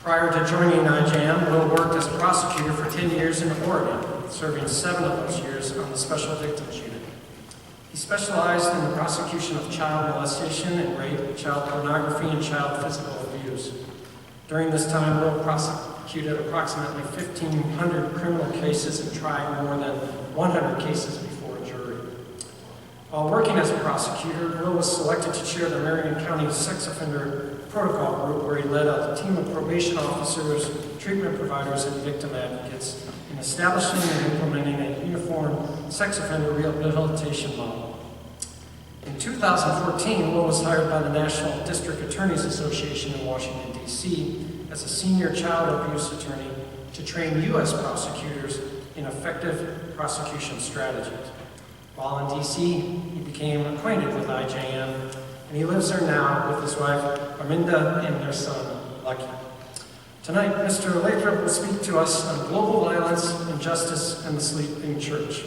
Prior to joining IJM, Will worked as a prosecutor for 10 years in Oregon, serving 7 of those years on the Special Victims Unit. He specialized in the prosecution of child molestation and rape, child pornography, and child physical abuse. During this time, Will prosecuted approximately 1,500 criminal cases and tried more than 100 cases before a jury. While working as a prosecutor, Will was selected to chair the Marion County Sex Offender Protocol Group, where he led a team of probation officers, treatment providers, and victim advocates in establishing and implementing a uniform sex offender rehabilitation model. In 2014, Will was hired by the National District Attorneys Association in Washington, D.C. as a senior child abuse attorney to train U.S. prosecutors in effective prosecution strategies. While in D.C., he became acquainted with IJM, and he lives there now with his wife, Arminda, and their son, Lucky. Tonight, Mr. Lathrop will speak to us on global violence, injustice, and the sleeping church.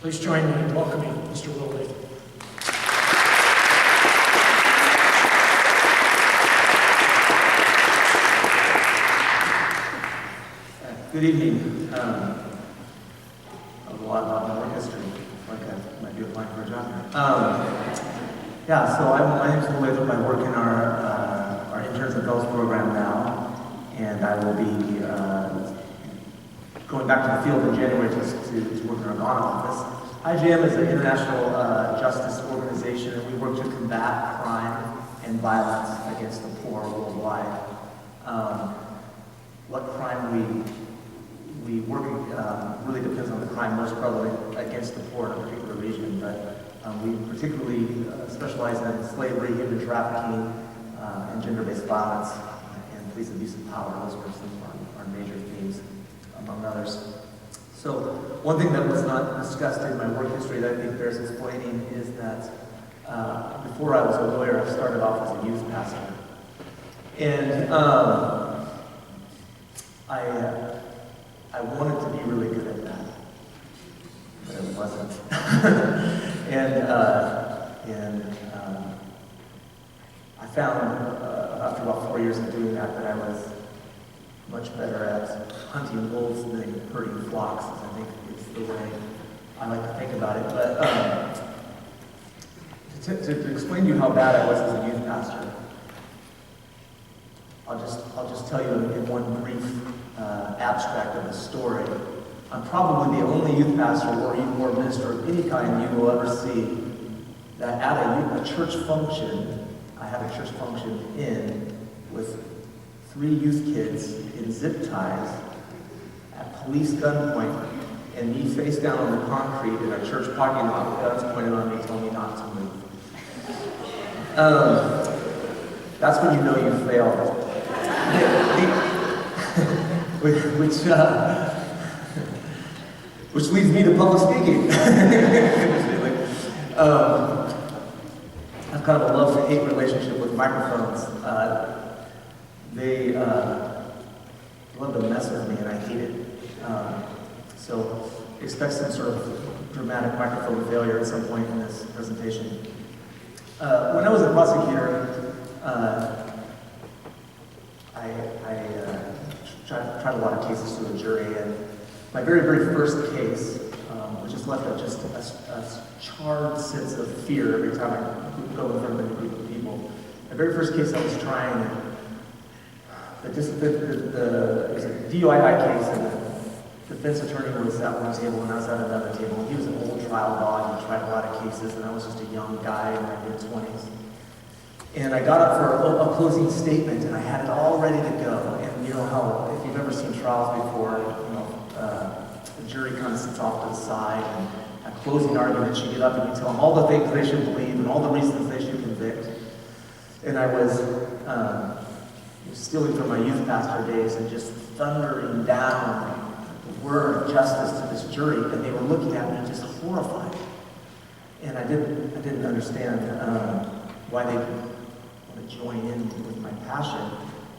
Please join me in welcoming Mr. Will Lathrop. Good evening. A lot about my work history. Like I might be applying for a job here. My name is Will Lathrop. I work in our Interns and Fellows program now, and I will be going back to the field in January to work in our Ghana office. IJM is an international justice organization, and we work to combat crime and violence against the poor worldwide. What crime we work really depends on the crime most prevalent against the poor in a particular region, but we particularly specialize in slavery, human trafficking, and gender-based violence, and police abuse of power. Those are some of our major themes, among others. So one thing that was not discussed in my work history that I think bears explaining is that before I was a lawyer, I started off as a youth pastor. And I wanted to be really good at that, but it wasn't. I found after about 4 years of doing that I was much better at hunting wolves than herding flocks, I think is the way I like to think about it. But to explain to you how bad I was as a youth pastor, I'll just tell you in one brief abstract of the story. I'm probably the only youth pastor or minister of any kind you will ever see that at a church function, I had a church function with 3 youth kids in zip ties at police gunpoint, and me face down on the concrete in a church parking lot with guns pointed on me, telling me not to move. That's when you know you failed. Which leads me to public speaking. I've kind of a love-hate relationship with microphones. They love to mess with me, and I hate it. So expect some sort of dramatic microphone failure at some point in this presentation. When I was a prosecutor, I tried a lot of cases to a jury, and my very first case, which just left a charred sense of fear every time I go in front of a group of people. My very first case I was trying, it was a DUI case, and the defense attorney was at one table and I was at another table. He was an old trial dog, he tried a lot of cases, and I was just a young guy in my mid-20s. And I got up for a closing statement, and I had it all ready to go. And you know how, if you've ever seen trials before, the jury kind of sits off to the side, and at closing arguments, you get up and you tell them all the things they should believe and all the reasons they should convict. And I was stealing from my youth pastor days and just thundering down the word of justice to this jury, and they were looking at me just horrified. And I didn't understand why they want to join in with my passion.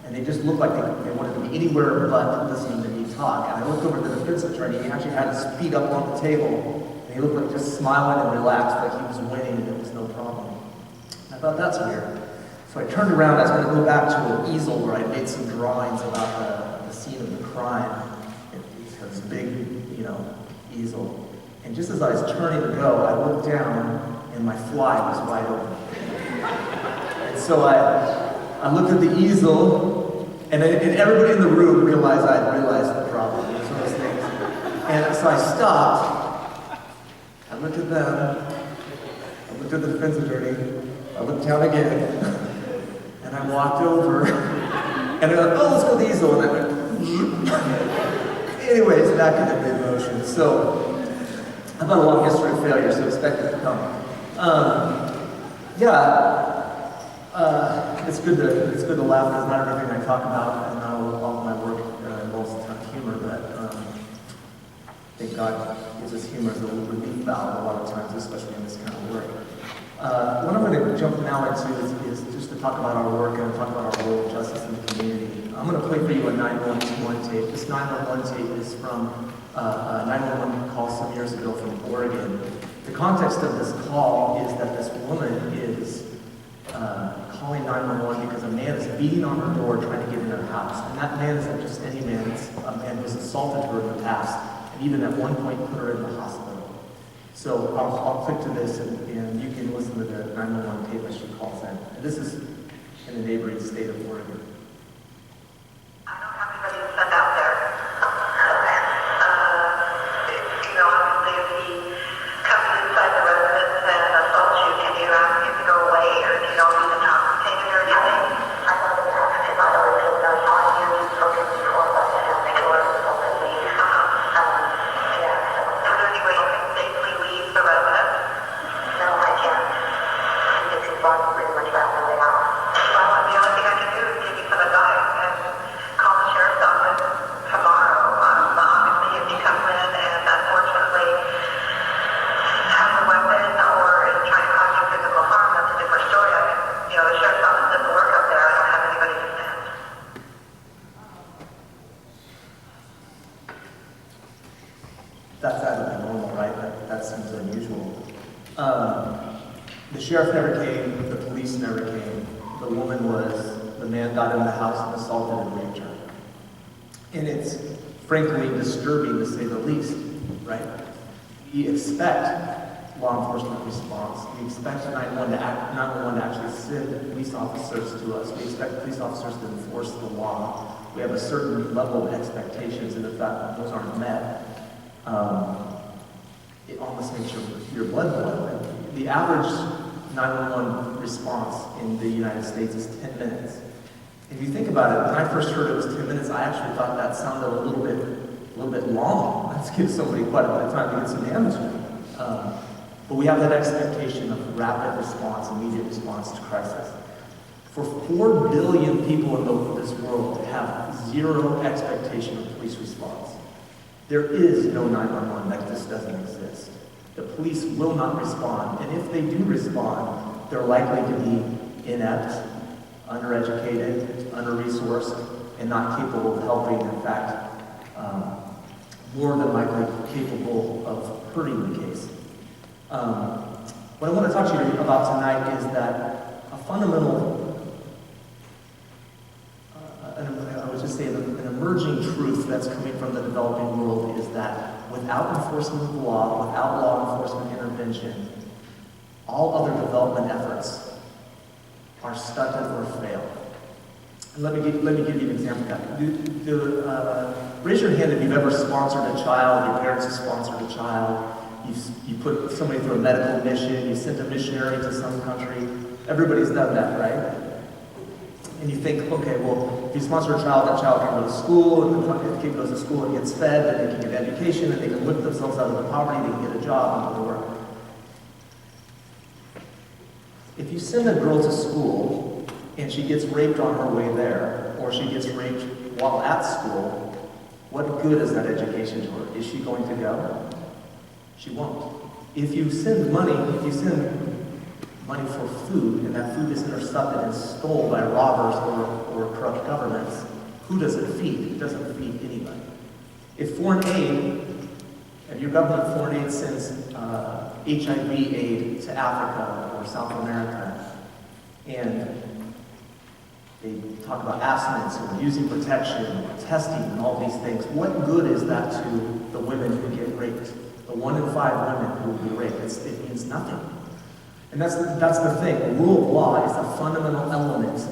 And they just looked like they wanted to be anywhere but listening to me talk. And I looked over to the defense attorney, he actually had his feet up on the table, and he looked like just smiling and relaxed, like he was winning and it was no problem. I thought, that's weird. So I turned around, I was going to go back to an easel where I made some drawings about the scene of the crime. It's this big, easel. And just as I was turning to go, I looked down and my fly was wide open. And so I looked at the easel, and everybody in the room realized I had realized the problem. It was one of those things. And so I stopped. I looked at them. I looked at the defense attorney. I looked down again. And I walked over. And I went, oh, let's go to the easel. And I went, anyways, back into mid-motion. So I've got a long history of failure, so expect it to come. It's good to laugh because not everything I talk about and not all of my work involves a ton of humor, but I think God gives us humor as a relief valve a lot of times, especially in this kind of work. What I'm going to jump now into is just to talk about our work and talk about our role of justice in the community. I'm going to play for you a 911 tape. This 911 tape is from a 911 call some years ago from Oregon. The context of this call is that this woman is calling 911 because a man is beating on her door trying to get in her house. And that man is not just any man, it's a man who has assaulted her in the past, and even at one point put her in the hospital. So I'll click to this, and you can listen to the 911 tape as she calls in. And this is in the neighboring state of Oregon. I don't have anybody to send out there. Obviously, if he comes inside the residence and assaults you, can you ask him to go away, or do you know if he's intoxicated or anything? I thought he was him. I know he's been done 5 years. He's spoken before, but I don't think it was openly. Is there any way you can safely leave the residence? No, I can't. He gets his body pretty much back in the house. Well, the only thing I can do is give you some advice and call the sheriff's office tomorrow. Obviously, if he comes in and unfortunately has a weapon or is trying to cause you physical harm, that's a different story. The sheriff's office doesn't work up there. I don't have anybody to send. That's out of the normal, right? That seems unusual. The sheriff never came, the police never came. The man got in the house and assaulted and raped her. And it's frankly disturbing to say the least, right? We expect law enforcement response. We expect 911 to actually send police officers to us. We expect police officers to enforce the law. We have a certain level of expectations, and if those aren't met, it almost makes your blood boil. The average 911 response in the United States is 10 minutes. If you think about it, when I first heard it was 10 minutes, I actually thought that sounded a little bit long. Let's give somebody quite a bit of time to get some damage done. But we have that expectation of rapid response, immediate response to crisis. For 4 billion people in this world to have zero expectation of police response, there is no 911, that just doesn't exist. The police will not respond, and if they do respond, they're likely to be inept, undereducated, under-resourced, and not capable of helping. In fact, more than likely capable of hurting the case. What I want to talk to you about tonight is that a fundamental, I would just say an emerging truth that's coming from the developing world is that without enforcement of the law, without law enforcement intervention, all other development efforts are stunted or fail. And let me give you an example of that. Raise your hand if you've ever sponsored a child, your parents have sponsored a child, you put somebody through a medical mission, you sent a missionary to some country. Everybody's done that, right? And you think, okay, well, if you sponsor a child, that child can go to school, and the kid goes to school and gets fed, and they can get education, and they can lift themselves out of the poverty, they can get a job and go to work. If you send a girl to school, and she gets raped on her way there, or she gets raped while at school, what good is that education to her? Is she going to go? She won't. If you send money for food, and that food is intercepted and stolen by robbers or corrupt governments, who does it feed? It doesn't feed anybody. If your government foreign aid sends HIV aid to Africa or South America, and They talk about abstinence and using protection and testing and all these things. What good is that to the women who get raped? The 1 in 5 women who will be raped. It means nothing. And that's the thing. The rule of law is a fundamental element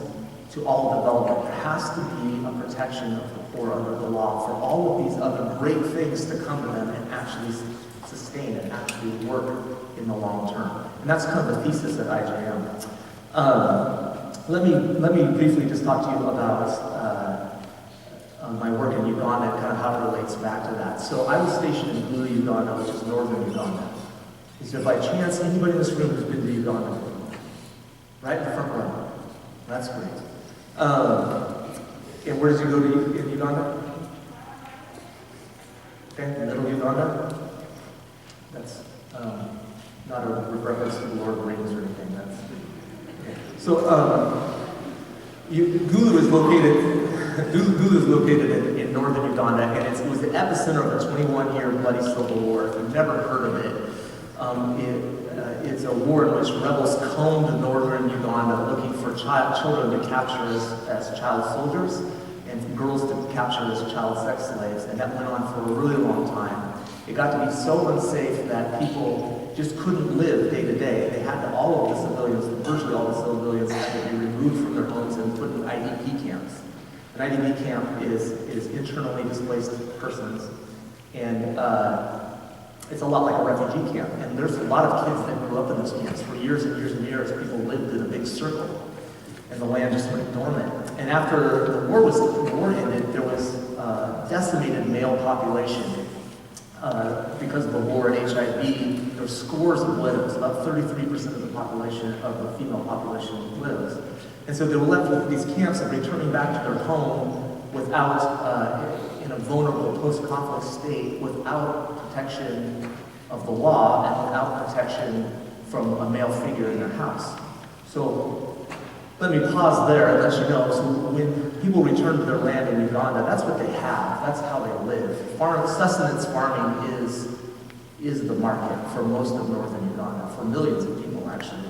to all development. There has to be a protection of the poor under the law for all of these other great things to come to them and actually sustain and actually work in the long term. And that's kind of the thesis at IJM. Let me briefly just talk to you about my work in Uganda and kind of how it relates back to that. So I was stationed in Bulu, Uganda, which is northern Uganda. Is there by chance anybody in this room who's been to Uganda before? Right in the front row. That's great. And where did you go to in Uganda? Okay, middle Uganda. That's not a reference to the Lord of the Rings or anything. That's okay. So Gulu is located in northern Uganda, and it was the epicenter of a 21-year bloody civil war. If you've never heard of it, it's a war in which rebels combed northern Uganda looking for children to capture as child soldiers and girls to capture as child sex slaves, and that went on for a really long time. It got to be so unsafe that people just couldn't live day to day. They had to, all of the civilians, virtually all the civilians, had to be removed from their homes and put in IDP camps. An IDP camp is internally displaced persons, and it's a lot like a refugee camp. And there's a lot of kids that grew up in those camps for years and years and years. People lived in a big circle, and the land just went dormant. And after the war ended, there was decimated male population. Because of the war and HIV, there were scores of widows. About 33% of the population, of the female population, was widows. And so they were left with these camps and returning back to their home without, in a vulnerable post-conflict state, without protection of the law and without protection from a male figure in their house. So let me pause there and let you know. So when people return to their land in Uganda, that's what they have. That's how they live. Sustenance farming is the market for most of northern Uganda, for millions of people actually.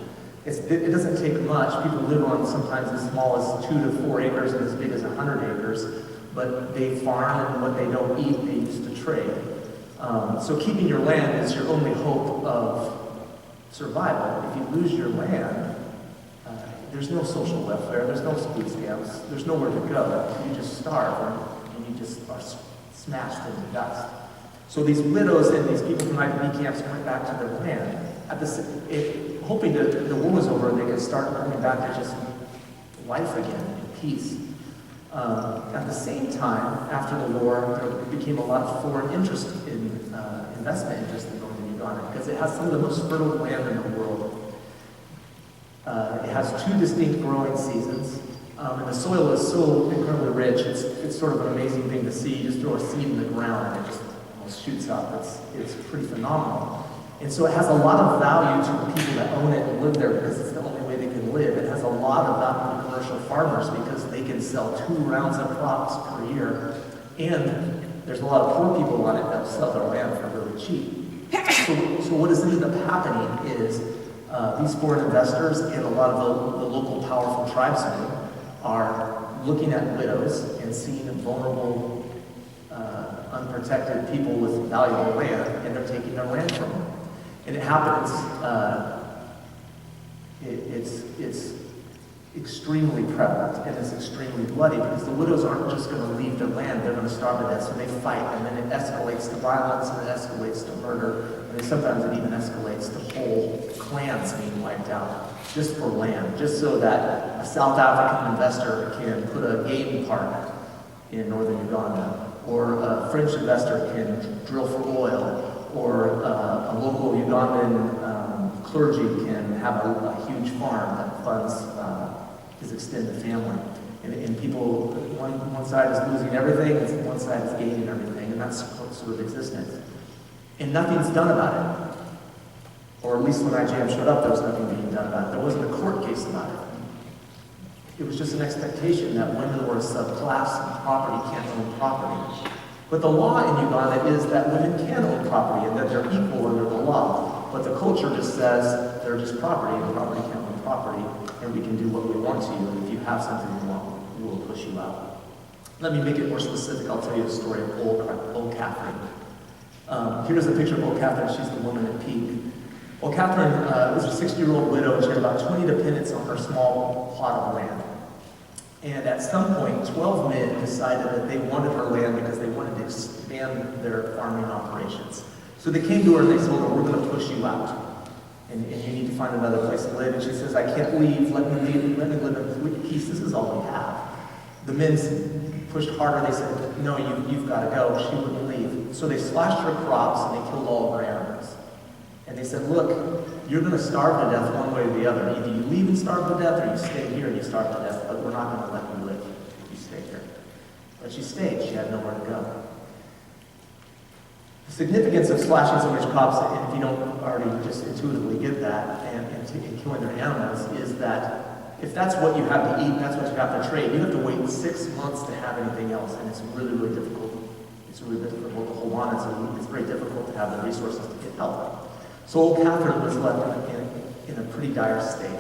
It doesn't take much. People live on sometimes as small as 2 to 4 acres and as big as 100 acres, but they farm, and what they don't eat, they use to trade. So keeping your land is your only hope of survival. If you lose your land, there's no social welfare, there's no food stamps, there's nowhere to go. You just starve and you just are smashed into dust. So these widows and these people from IDP camps went back to their land, hoping that the war was over and they could start coming back to just life again, in peace. At the same time, after the war, there became a lot of foreign interest in investment interest in northern Uganda because it has some of the most fertile land in the world. It has 2 distinct growing seasons, and the soil is so incredibly rich. It's sort of an amazing thing to see. You just throw a seed in the ground and it just almost shoots up. It's pretty phenomenal. And so it has a lot of value to the people that own it and live there because it's the only way they can live. It has a lot of value to commercial farmers because they can sell 2 rounds of crops per year. And there's a lot of poor people on it that sell their land for really cheap. So what has ended up happening is these foreign investors and a lot of the local powerful tribesmen are looking at widows and seeing vulnerable, unprotected people with valuable land, and they're taking their land from them. And it happens, it's extremely prevalent and it's extremely bloody because the widows aren't just going to leave their land, they're going to starve to death, so they fight, and then it escalates to violence, and it escalates to murder, and sometimes it even escalates to whole clans being wiped out just for land, just so that a South African investor can put a game park in northern Uganda, or a French investor can drill for oil, or a local Ugandan clergy can have a huge farm that funds his extended family. And people, one side is losing everything, and one side is gaining everything, and that's sort of existence. And nothing's done about it. Or at least when IJM showed up, there was nothing being done about it. There wasn't a court case about it. It was just an expectation that women were a subclass and property can't own property. But the law in Uganda is that women can own property and that they're equal under the law. But the culture just says they're just property and property can't own property, and we can do what we want to you if you have something you want. push you out. Let me make it more specific. I'll tell you the story of old Catherine. Here's a picture of old Catherine. She's the woman at peak. Well, Catherine was a 60-year-old widow, and she had about 20 dependents on her small plot of land. And at some point, 12 men decided that they wanted her land because they wanted to expand their farming operations. So they came to her and they told her, we're going to push you out. And you need to find another place to live. And she says, I can't leave. Let me live in peace. This is all we have. The men pushed harder. They said, no, you've got to go. She wouldn't leave. So they slashed her crops and they killed all of her animals. And they said, look, you're going to starve to death one way or the other. Either you leave and starve to death, or you stay here and you starve to death. But we're not going to let you live if you stay here. But she stayed. She had nowhere to go. The significance of slashing somebody's crops, and if you don't already just intuitively get that, and killing their animals, is that if that's what you have to eat, that's what you have to trade, you have to wait 6 months to have anything else, and it's really, really difficult. It's really difficult to hold on. It's very difficult to have the resources to get help. So old Catherine was left in a pretty dire state.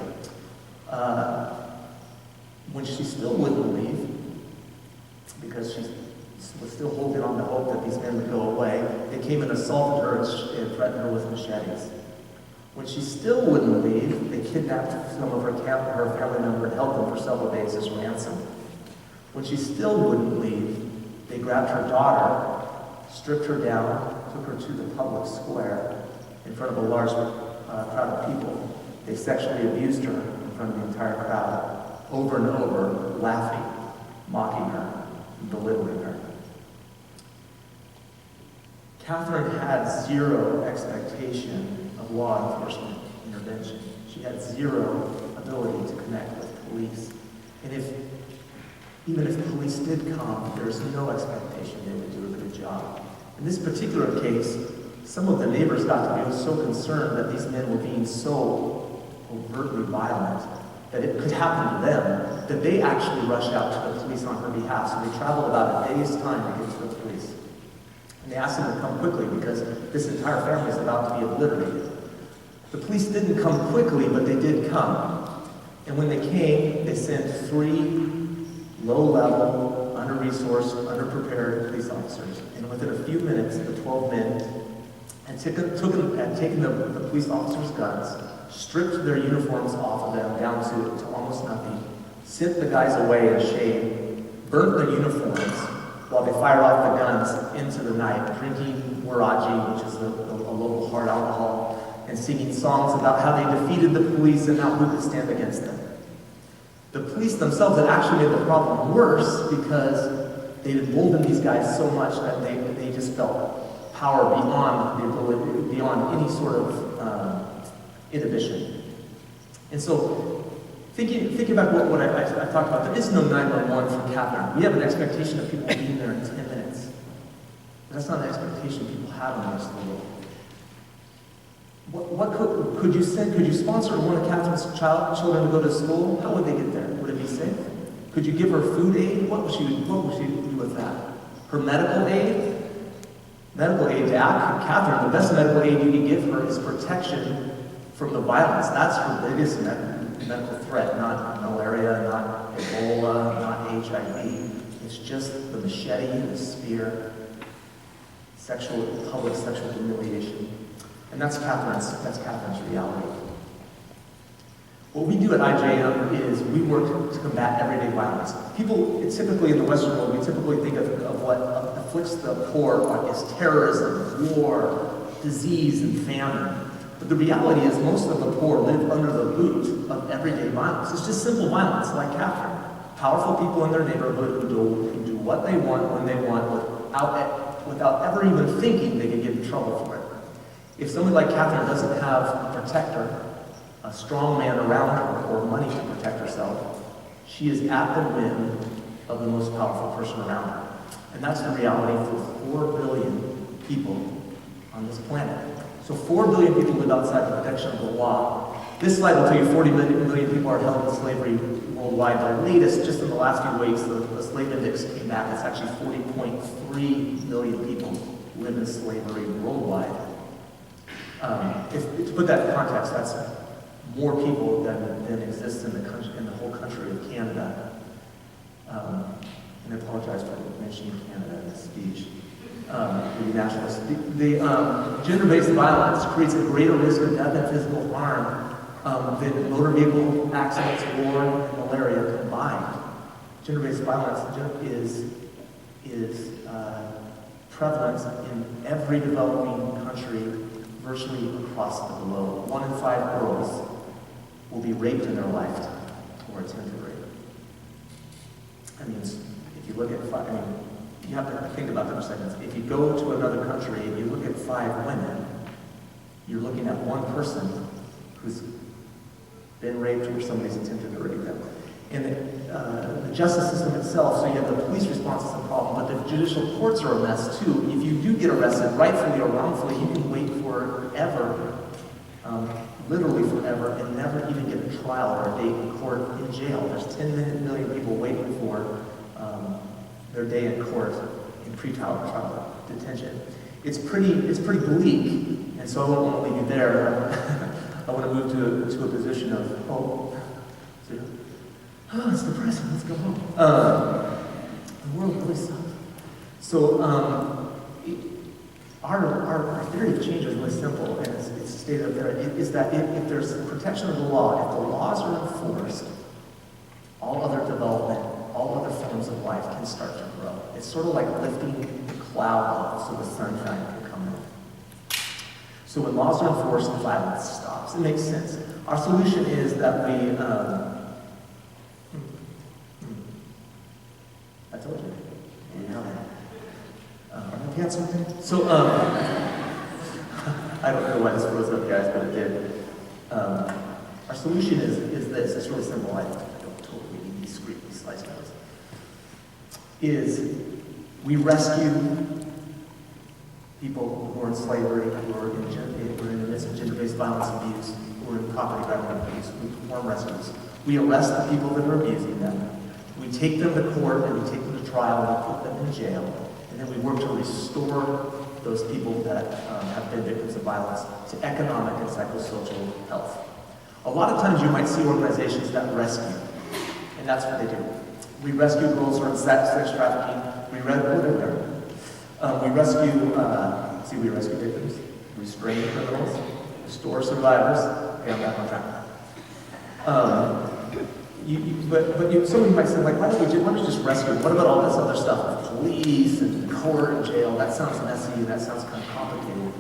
When she still wouldn't leave, because she was still holding on to hope that these men would go away, they came and assaulted her and threatened her with machetes. When she still wouldn't leave, they kidnapped some of her family member and held them for several days as ransom. When she still wouldn't leave, they grabbed her daughter, stripped her down, took her to the public square in front of a large crowd of people. They sexually abused her in front of the entire crowd, over and over, laughing, mocking her, and belittling her. Catherine had zero expectation of law enforcement intervention. She had zero ability to connect with police. And even if police did come, there's no expectation they would do a good job. In this particular case, some of the neighbors got to be so concerned that these men were being so overtly violent that it could happen to them, that they actually rushed out to the police on her behalf. So they traveled about a day's time to get to the police. And they asked them to come quickly because this entire family is about to be obliterated. The police didn't come quickly, but they did come. And when they came, they sent 3 low-level, under-resourced, underprepared police officers. And within a few minutes, the 12 men had taken the police officers' guns, stripped their uniforms off of them down to almost nothing, sent the guys away in shame, burnt their uniforms while they fired off the guns into the night, drinking waraji, which is a local hard alcohol, and singing songs about how they defeated the police and now who could stand against them. The police themselves had actually made the problem worse because they had emboldened these guys so much that they just felt power beyond any sort of inhibition. And so, thinking about what I talked about, there is no 911 for Catherine. We have an expectation of people being there in 10 minutes. But that's not an expectation people have in the rest of the world. Could you sponsor one of Catherine's children to go to school? How would they get there? Would it be safe? Could you give her food aid? What would she do with that? Her medical aid? Medical aid to Catherine, the best medical aid you can give her is protection from the violence. That's her biggest medical threat, not malaria, not Ebola, not HIV. It's just the machete, the spear, public sexual humiliation. And that's Catherine's reality. What we do at IJM is we work to combat everyday violence. People, typically in the Western world, we typically think of what afflicts the poor as terrorism, war, disease, and famine. But the reality is most of the poor live under the boot of everyday violence. It's just simple violence, like Catherine. Powerful people in their neighborhood who do what they want when they want without ever even thinking they could get in trouble for it. If somebody like Catherine doesn't have a protector, a strong man around her, or money to protect herself, she is at the whim of the most powerful person around her. And that's the reality for 4 billion people on this planet. So 4 billion people live outside the protection of the law. This slide will tell you 40 million people are held in slavery worldwide. The latest, just in the last few weeks, the slave index came back. It's actually 40.3 million people live in slavery worldwide. To put that in context, that's more people than exists in the whole country of Canada. And I apologize for mentioning Canada in this speech. The nationalists. The gender-based violence creates a greater risk of death and physical harm than motor vehicle accidents, war, and malaria combined. Gender-based violence is prevalent in every developing country virtually across the globe. 1 in 5 girls will be raped in their lifetime or attempted rape. I mean, if you look at you have to think about that for seconds. If you go to another country and you look at 5 women, you're looking at one person who's been raped or somebody's attempted to rape them. And the justice system itself, so you have the police response is a problem, but the judicial courts are a mess too. If you do get arrested, rightfully or wrongfully, you can wait forever, literally forever, and never even get a trial or a date in court in jail. There's 10 million people waiting for their day in court in trial detention. It's pretty bleak, and so I won't leave you there. I want to move to a position of hope. It's depressing, let's go home. The world really sucks. So our theory of change is really simple, and it's stated up there, is that if there's protection of the law, if the laws are enforced, all other development, all other forms of life can start to grow. It's sort of like lifting the cloud off so the sunshine can come in. So when laws are enforced, the violence stops. It makes sense. Our solution is that we... I told you. You had something? So, I don't know why this froze up, guys, but it did. Our solution is this. It's really simple. I don't totally need these squeaky slice notes. Is we rescue people who are in slavery, who are in the midst of gender-based violence abuse, who are in property right abuse. We perform rescues. We arrest the people that are abusing them. We take them to court and we take them to trial and we put them in jail. And then we work to restore those people that have been victims of violence to economic and psychosocial health. A lot of times you might see organizations that rescue, and that's what they do. We rescue girls who are in sex trafficking. We rescue victims, restrain criminals, restore survivors. Okay, I'm back on track. Somebody might say, like, why don't you just rescue? What about all this other stuff? Police and court and jail. That sounds messy and that sounds kind of complicated.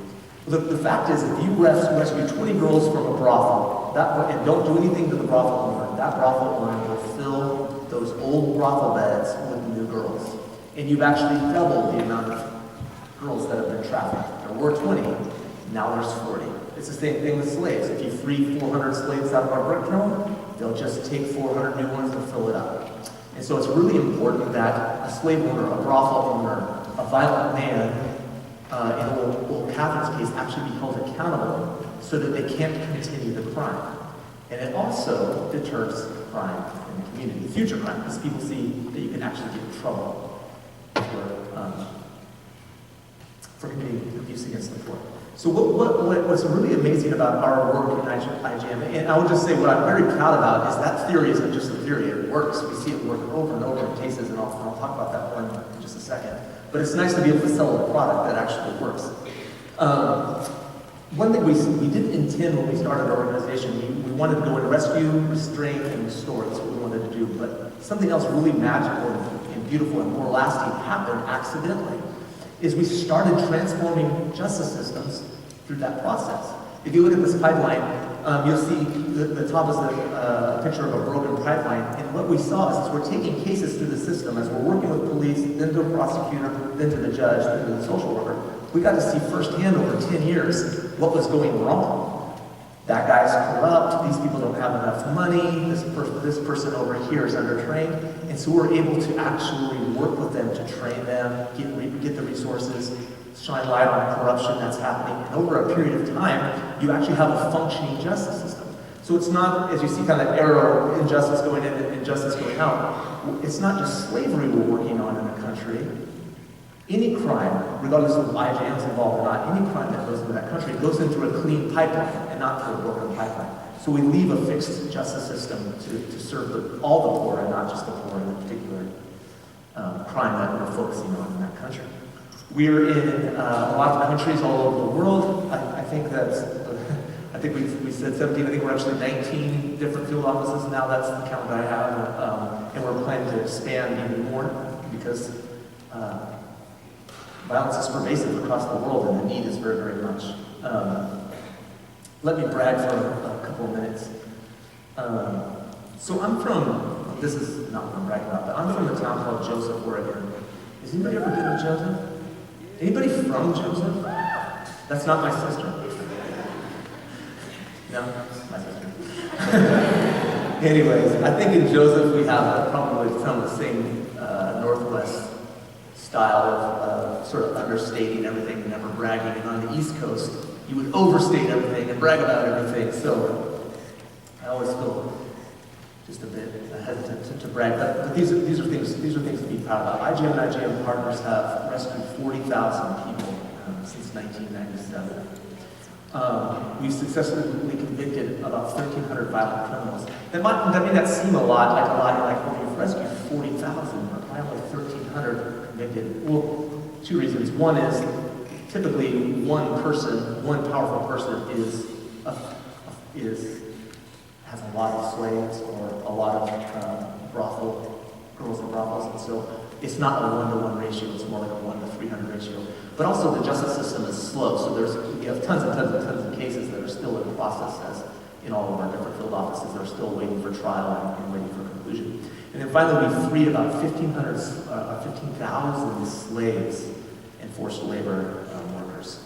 Well, the fact is, if you rescue 20 girls from a brothel, and don't do anything to the brothel owner, that brothel owner will fill those old brothel beds with new girls. And you've actually doubled the amount of girls that have been trafficked. There were 20, now there's 40. It's the same thing with slaves. If you free 400 slaves out of our brick kiln, they'll just take 400 new ones and fill it up. And so it's really important that a slave owner, a brothel owner, a violent man, in old Catherine's case, actually be held accountable so that they can't continue the crime. And it also deters crime in the community, future crime, because people see that you can actually get in trouble for committing abuse against the poor. So what's really amazing about our work in IGM, and I will just say what I'm very proud about is that theory isn't just a theory, it works. We see it work over and over in cases, and I'll talk about that more in just a second. But it's nice to be able to sell a product that actually works. One thing we didn't intend when we started our organization, we wanted to go and rescue, restrain, and restore. That's what we wanted to do. But something else really magical and beautiful and more lasting happened accidentally. Is we started transforming justice systems through that process. If you look at this pipeline, you'll see the top is a picture of a broken pipeline. And what we saw is we're taking cases through the system as we're working with police, then to a prosecutor, then to the judge, then to the social worker. We got to see firsthand over 10 years what was going wrong. That guy's corrupt, these people don't have enough money, this person over here is undertrained. And so we're able to actually work with them to train them, get the resources, shine light on corruption that's happening. And over a period of time, you actually have a functioning justice system. So it's not, as you see kind of that arrow, injustice going in and injustice going out, it's not just slavery we're working on in the country. Any crime, regardless of IJM's involved or not, any crime that goes into that country goes into a clean pipeline and not through a broken pipeline. So we leave a fixed justice system to serve all the poor and not just the poor in the particular crime that we're focusing on in that country. We're in a lot of countries all over the world. I think we said 17. I think we're actually 19 different field offices now. That's the count that I have, and we're planning to expand even more because violence is pervasive across the world, and the need is very, very much. Let me brag for a couple of minutes. So I'm from, this is not what I'm bragging about, but I'm from a town called Joseph, Oregon. Has anybody ever been to Joseph? Anybody from Joseph? That's not my sister. No, my sister. Anyways, I think in Joseph we have probably some of the same Northwest style of sort of understating everything and never bragging. And on the East Coast, you would overstate everything and brag about everything. So I always feel just a bit hesitant to brag. But these are things to be proud of. IGM and IGM partners have rescued 40,000 people since 1997. We've successfully convicted about 1,300 violent criminals. That may not seem a lot, like you're like, well, you've rescued 40,000, but why only 1,300 convicted? Well, two reasons. One is, typically one powerful person has a lot of slaves or a lot of girls in brothels, and so it's not a 1-to-1 ratio, it's more like a 1 to 300 ratio. But also the justice system is slow, so you have tons and tons and tons of cases that are still in process, as in all of our different field offices, they're still waiting for trial and waiting for conclusion. And then finally, we freed about 15,000 slaves and forced labor workers.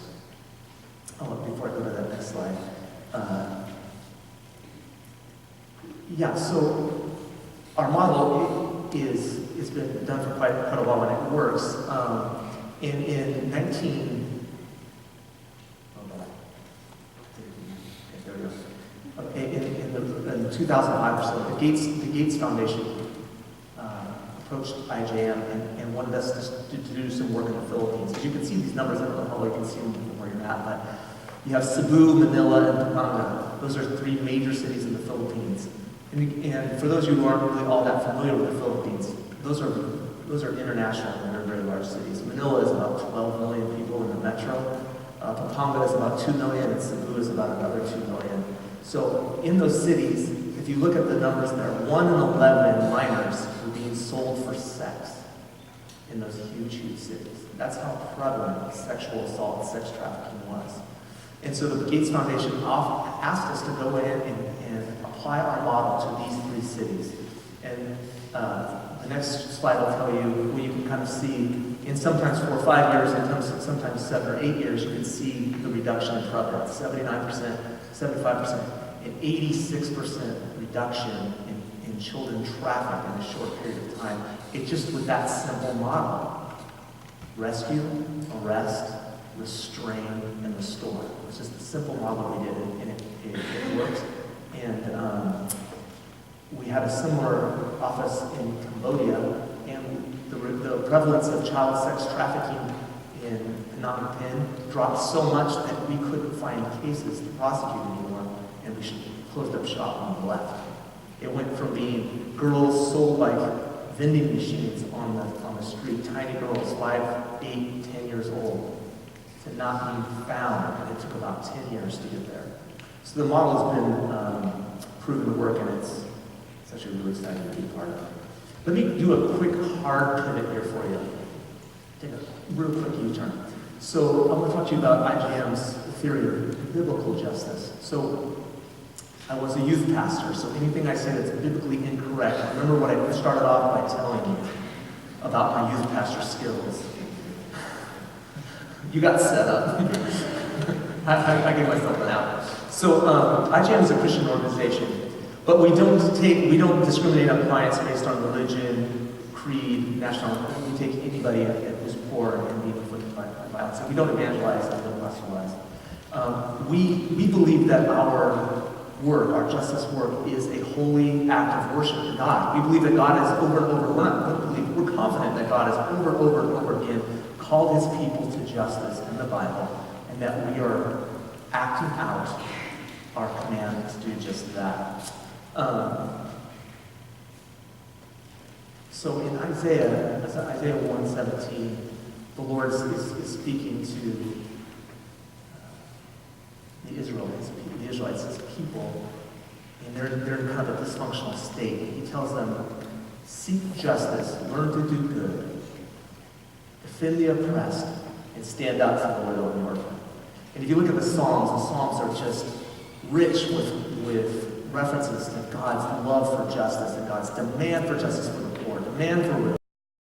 Before I go to that next slide. So our model it's been done for quite a while and it works. In 2005 or so, the Gates Foundation approached IJM and wanted us to do some work in the Philippines. As you can see these numbers, I don't know how you can see them from where you're at, but you have Cebu, Manila, and Pampanga. Those are three major cities in the Philippines. And for those of you who aren't really all that familiar with the Philippines, those are international and they're very large cities. Manila is about 12 million people in the metro. Pampanga is about 2 million, and Cebu is about another 2 million. So in those cities, if you look at the numbers there, 1 in 11 minors were being sold for sex in those huge, huge cities. That's how prevalent sexual assault and sex trafficking was. And so the Gates Foundation asked us to go in and apply our model to these three cities. And the next slide will tell you where you can kind of see, in sometimes 4 or 5 years, and sometimes 7 or 8 years, you can see the reduction in prevalence, 79%, 75%, and 86% reduction in children trafficked in a short period of time. It just with that simple model. Rescue, arrest, restrain, and restore. It's just a simple model we did, and it worked. And we had a similar office in Cambodia, and the prevalence of child sex trafficking in Phnom Penh dropped so much that we couldn't find cases to prosecute anymore, and we closed up shop and left. It went from being girls sold like vending machines on the street, tiny girls, 5, 8, 10 years old, to not being found, and it took about 10 years to get there. So the model has been proven to work, and it's actually really exciting to be part of. Let me do a quick hard pivot here for you. Take a real quick U-turn. So I want to talk to you about IGM's theory of biblical justice. So I was a youth pastor, so anything I say that's biblically incorrect, remember what I started off by telling you about my youth pastor skills. You got set up. I gave myself an out. So IGM is a Christian organization, but we don't discriminate on clients based on religion, creed, nationality. We take anybody who's poor and being afflicted by violence. And we don't evangelize and don't proselytize. We believe that our work, our justice work, is a holy act of worship to God. We believe that God has we're confident that God has over and over again called his people to justice in the Bible, and that we are acting out our command to do just that. So in Isaiah 1:17, the Lord is speaking to the Israelites, his people, and they're in kind of a dysfunctional state. He tells them, seek justice, learn to do good, defend the oppressed, and stand up for the widow and the orphan. And if you look at the Psalms are just rich with references to God's love for justice and God's demand for justice for the poor, demand for